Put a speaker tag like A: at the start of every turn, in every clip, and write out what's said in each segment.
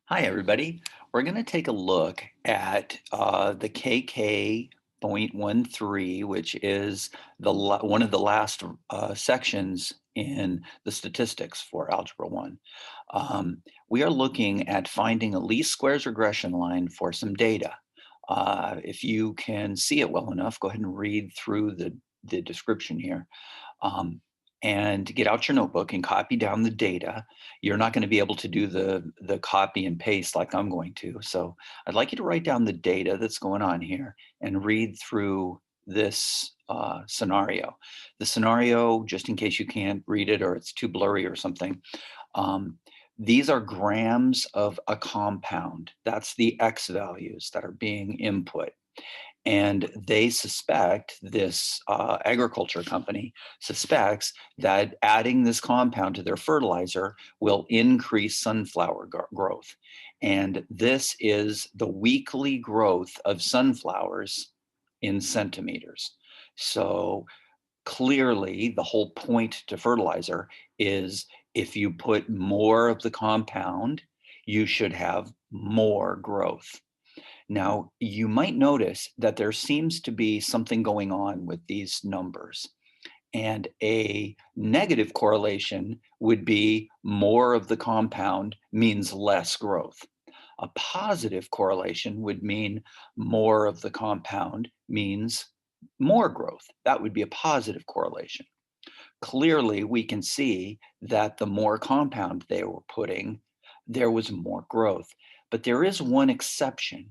A: Hi, everybody. We're going to take a look at the KK.13, which is one of the last sections in the statistics for Algebra 1. We are looking at finding a least squares regression line for some data. If you can see it well enough, go ahead and read through the description here. Um, and get out your notebook and copy down the data. You're not going to be able to do the copy and paste like I'm going to. So I'd like you to write down the data that's going on here and read through this scenario. The scenario, just in case you can't read it or it's too blurry or something, um, these are grams of a compound. That's the X values that are being input. And they suspect, this agriculture company suspects that adding this compound to their fertilizer will increase sunflower growth. And this is the weekly growth of sunflowers in centimeters. So clearly, the whole point to fertilizer is if you put more of the compound, you should have more growth. Now, you might notice that there seems to be something going on with these numbers. And a negative correlation would be more of the compound means less growth. A positive correlation would mean more of the compound means more growth. That would be a positive correlation. Clearly, we can see that the more compound they were putting, there was more growth. But there is one exception,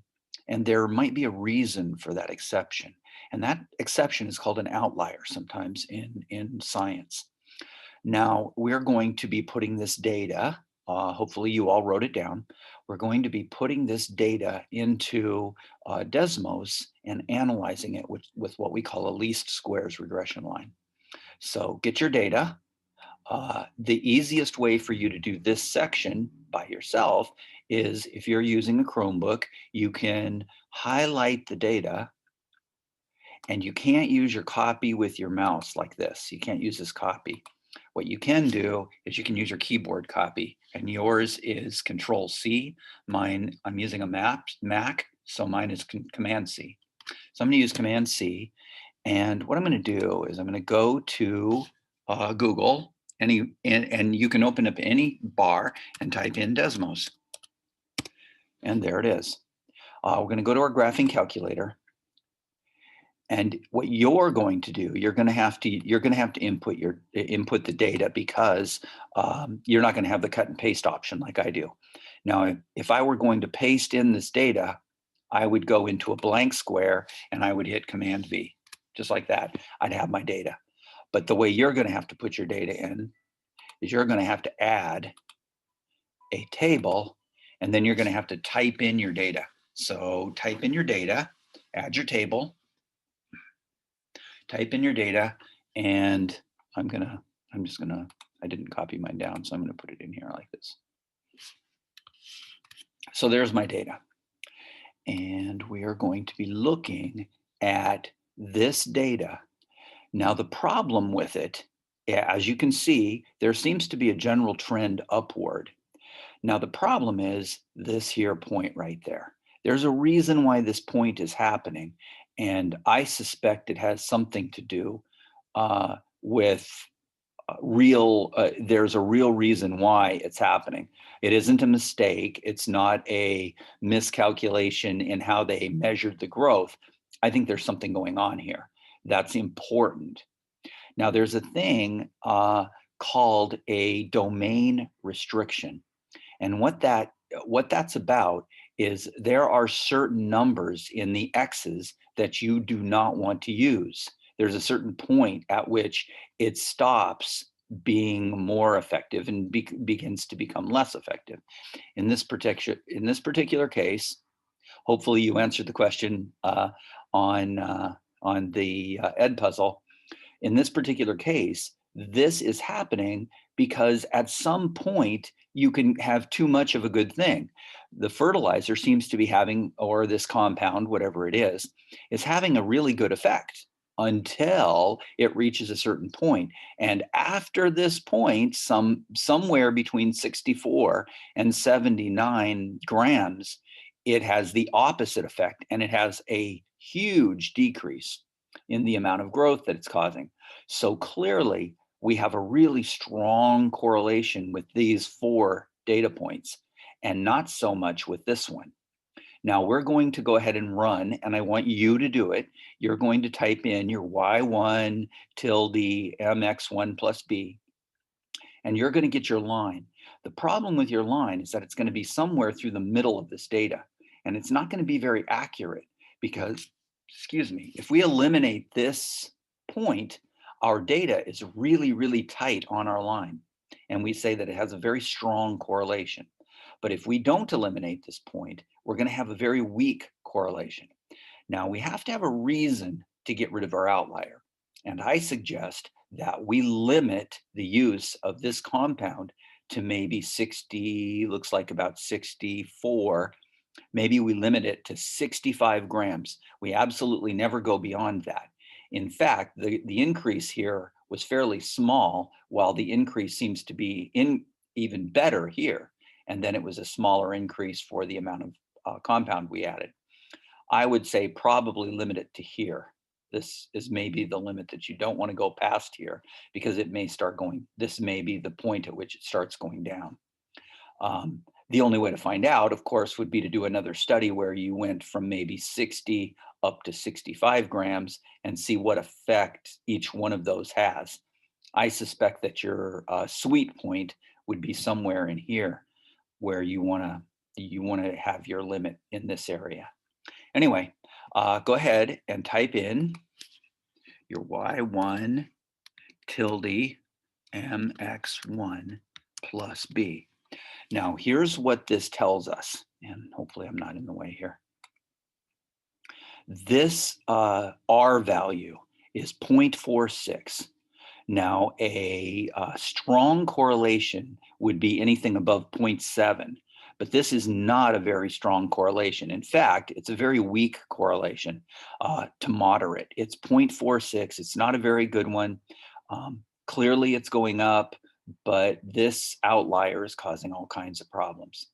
A: and there might be a reason for that exception. And that exception is called an outlier sometimes in science. Now, we're going to be putting this data, hopefully you all wrote it down. We're going to be putting this data into Desmos and analyzing it with what we call a least squares regression line. So get your data. The easiest way for you to do this section by yourself is if you're using a Chromebook, you can highlight the data, and you can't use your copy with your mouse like this. You can't use this copy. What you can do is you can use your keyboard copy, and yours is Control C. Mine, I'm using a Mac, so mine is Command C. So I'm going to use Command C, and what I'm going to do is I'm going to go to Google, and you can open up any bar and type in Desmos. And there it is. We're going to go to our graphing calculator. And what you're going to do, you're going to have to input the data, because you're not going to have the cut and paste option like I do. Now, if I were going to paste in this data, I would go into a blank square and I would hit Command V, just like that. I'd have my data. But the way you're going to have to put your data in is you're going to have to add a table, and then you're going to have to type in your data. So type in your data, add your table, type in your data, and I didn't copy mine down, so I'm gonna put it in here like this. So there's my data. And we are going to be looking at this data. Now, the problem with it, as you can see, there seems to be a general trend upward. Now, the problem is this here point right there. There's a reason why this point is happening, and I suspect it has something to do with there's a real reason why it's happening. It isn't a mistake. It's not a miscalculation in how they measured the growth. I think there's something going on here that's important. Now, there's a thing called a domain restriction. And what that's about is there are certain numbers in the X's that you do not want to use. There's a certain point at which it stops being more effective and begins to become less effective. In this particular case, hopefully you answered the question on the Ed puzzle. In this particular case, this is happening because at some point you can have too much of a good thing. The fertilizer seems to be having, or this compound, whatever it is having a really good effect. until it reaches a certain point. And after this point, somewhere between 64 and 79 grams, it has the opposite effect, and it has a huge decrease in the amount of growth that it's causing. So clearly, we have a really strong correlation with these 4 data points, and not so much with this one. Now we're going to go ahead and run, and I want you to do it. You're going to type in your y1 tilde mx1 plus b, and you're going to get your line. The problem with your line is that it's going to be somewhere through the middle of this data, and it's not going to be very accurate because, excuse me, if we eliminate this point, our data is really, really tight on our line, and we say that it has a very strong correlation. But if we don't eliminate this point, we're going to have a very weak correlation. Now, we have to have a reason to get rid of our outlier. And I suggest that we limit the use of this compound to maybe 60, looks like about 64. Maybe we limit it to 65 grams. We absolutely never go beyond that. In fact, the increase here was fairly small, while the increase seems to be even better here. And then it was a smaller increase for the amount of compound we added. I would say probably limit it to here. This is maybe the limit that you don't want to go past here, because it may start going, this may be the point at which it starts going down. The only way to find out, of course, would be to do another study where you went from maybe 60 up to 65 grams and see what effect each one of those has. I suspect that your sweet point would be somewhere in here, where you want to have your limit in this area. Anyway, go ahead and type in your y1 tilde mx1 plus b. Now, here's what this tells us, and hopefully I'm not in the way here. This R value is 0.46. Now, a strong correlation would be anything above 0.7, but this is not a very strong correlation. In fact, it's a very weak correlation to moderate. It's 0.46. It's not a very good one. Clearly, it's going up, but this outlier is causing all kinds of problems.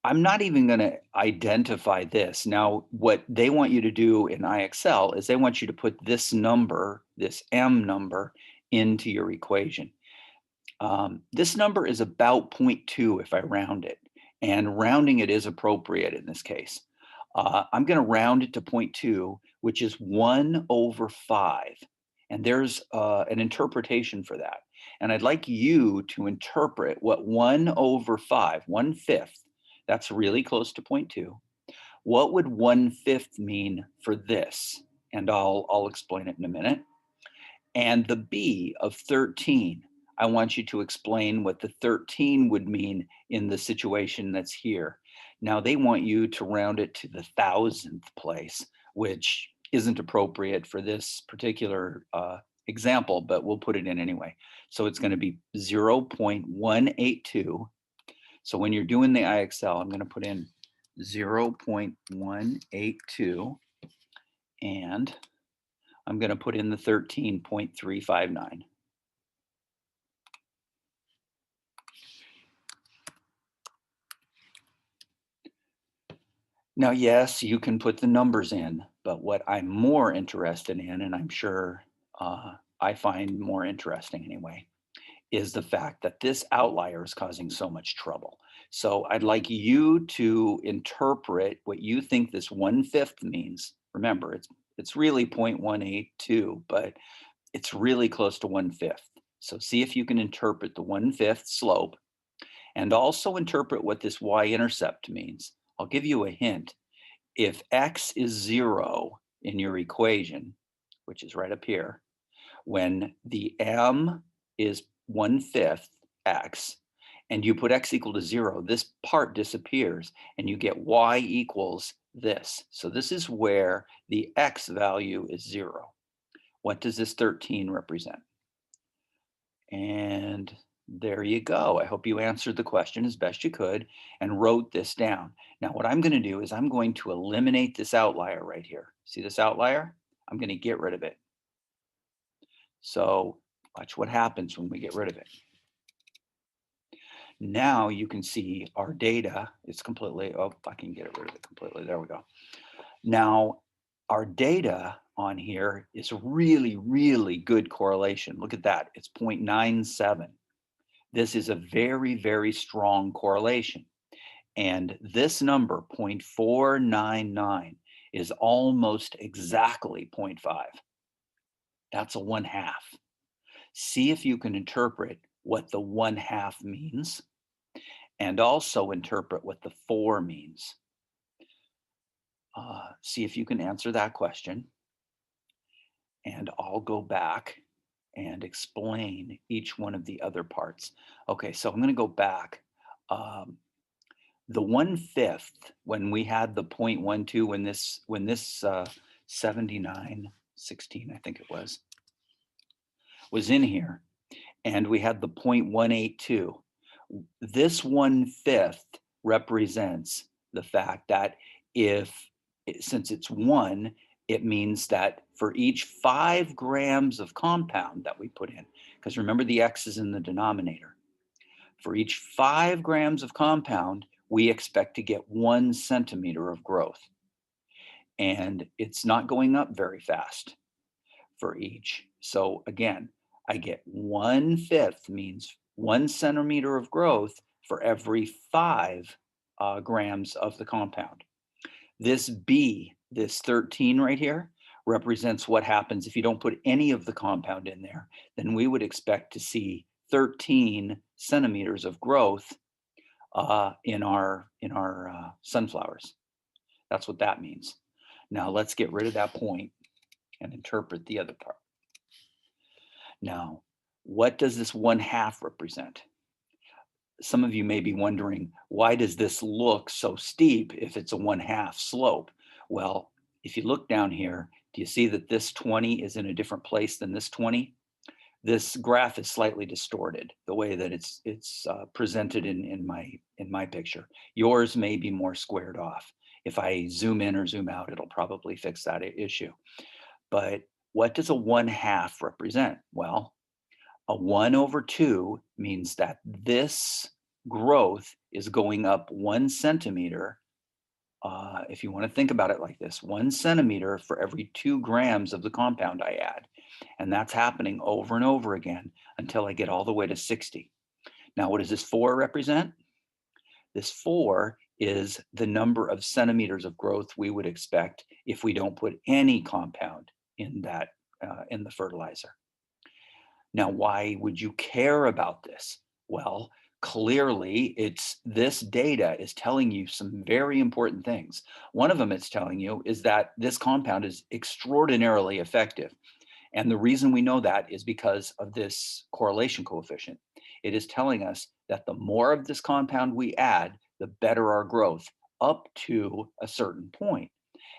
A: I'm not even going to identify this. Now, what they want you to do in IXL is they want you to put this number, this M number, into your equation. This number is about 0.2 if I round it, and rounding it is appropriate in this case. I'm going to round it to 0.2, which is 1 over 5. And there's an interpretation for that. And I'd like you to interpret what 1 over 5, 1/5, that's really close to 0.2. What would 1/5 mean for this? And I'll explain it in a minute. And the B of 13, I want you to explain what the 13 would mean in the situation that's here. Now they want you to round it to the 1,000th place, which isn't appropriate for this particular example, but we'll put it in anyway. So it's going to be 0.182. So when you're doing the IXL, I'm going to put in 0.182, and I'm going to put in the 13.359. Now, yes, you can put the numbers in, but what I'm more interested in, and I'm sure I find more interesting anyway, is the fact that this outlier is causing so much trouble. So I'd like you to interpret what you think this 1/5 means. Remember, it's really 0.182, but it's really close to 1/5. So see if you can interpret the 1/5 slope, and also interpret what this y-intercept means. I'll give you a hint. If x is 0 in your equation, which is right up here, when the m is 1/5 x, and you put x equal to 0, this part disappears, and you get y equals this. So this is where the x value is 0. What does this 13 represent? And There you go. I hope you answered the question as best you could and wrote this down. Now, what I'm going to do is I'm going to eliminate this outlier right here. See this outlier? I'm going to get rid of it. So watch what happens when we get rid of it. Now you can see our data is completely, oh, I can get rid of it completely. There we go. Now, our data on here is really, really good correlation. Look at that. It's 0.97. This is a very, very strong correlation. And this number, 0.499, is almost exactly zero point 0.5. That's a 1/2. See if you can interpret what the 1/2 means and also interpret what the 4 means. See if you can answer that question. And I'll go back and explain each one of the other parts. Okay, so I'm going to go back. Um, the 1/5, when we had the 0.12, when this 7916, I think it was in here, and we had the 0.182. This 1/5 represents the fact that since it's 1, it means that for each 5 grams of compound that we put in, because remember the X is in the denominator, for each 5 grams of compound, we expect to get 1 centimeter of growth. And it's not going up very fast for each. So again, I get 1/5 means 1 centimeter of growth for every 5 grams of the compound. This B, this 13 right here, represents what happens if you don't put any of the compound in there. Then we would expect to see 13 centimeters of growth in our sunflowers. That's what that means. Now let's get rid of that point and interpret the other part. Now, what does this 1/2 represent? Some of you may be wondering, why does this look so steep if it's a 1/2 slope? Well, if you look down here, do you see that this 20 is in a different place than this 20? This graph is slightly distorted, the way that it's presented in my picture. Yours may be more squared off. If I zoom in or zoom out, it'll probably fix that issue. But what does a 1/2 represent? Well, a 1/2 means that this growth is going up 1 centimeter. If you want to think about it like this, 1 centimeter for every 2 grams of the compound I add. And that's happening over and over again until I get all the way to 60. Now, what does this 4 represent? This 4 is the number of centimeters of growth we would expect if we don't put any compound in the fertilizer. Now, why would you care about this? Well, clearly this data is telling you some very important things. One of them it's telling you is that this compound is extraordinarily effective. And the reason we know that is because of this correlation coefficient. It is telling us that the more of this compound we add, the better our growth up to a certain point.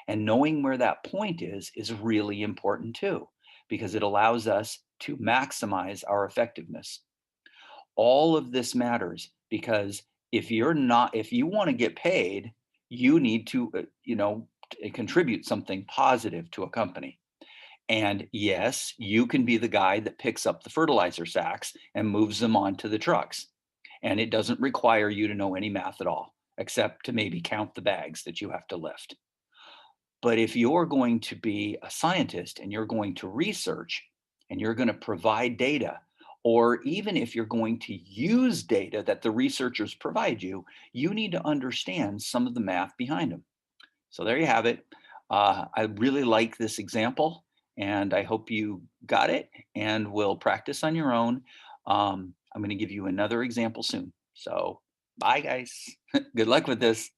A: And knowing where that point is really important too, because it allows us to maximize our effectiveness. All of this matters because if you want to get paid, you need to, contribute something positive to a company. And yes, you can be the guy that picks up the fertilizer sacks and moves them onto the trucks. And it doesn't require you to know any math at all, except to maybe count the bags that you have to lift. But if you're going to be a scientist and you're going to research and you're going to provide data, or even if you're going to use data that the researchers provide you, you need to understand some of the math behind them. So there you have it. I really like this example and I hope you got it and will practice on your own. I'm going to give you another example soon. So bye guys. Good luck with this.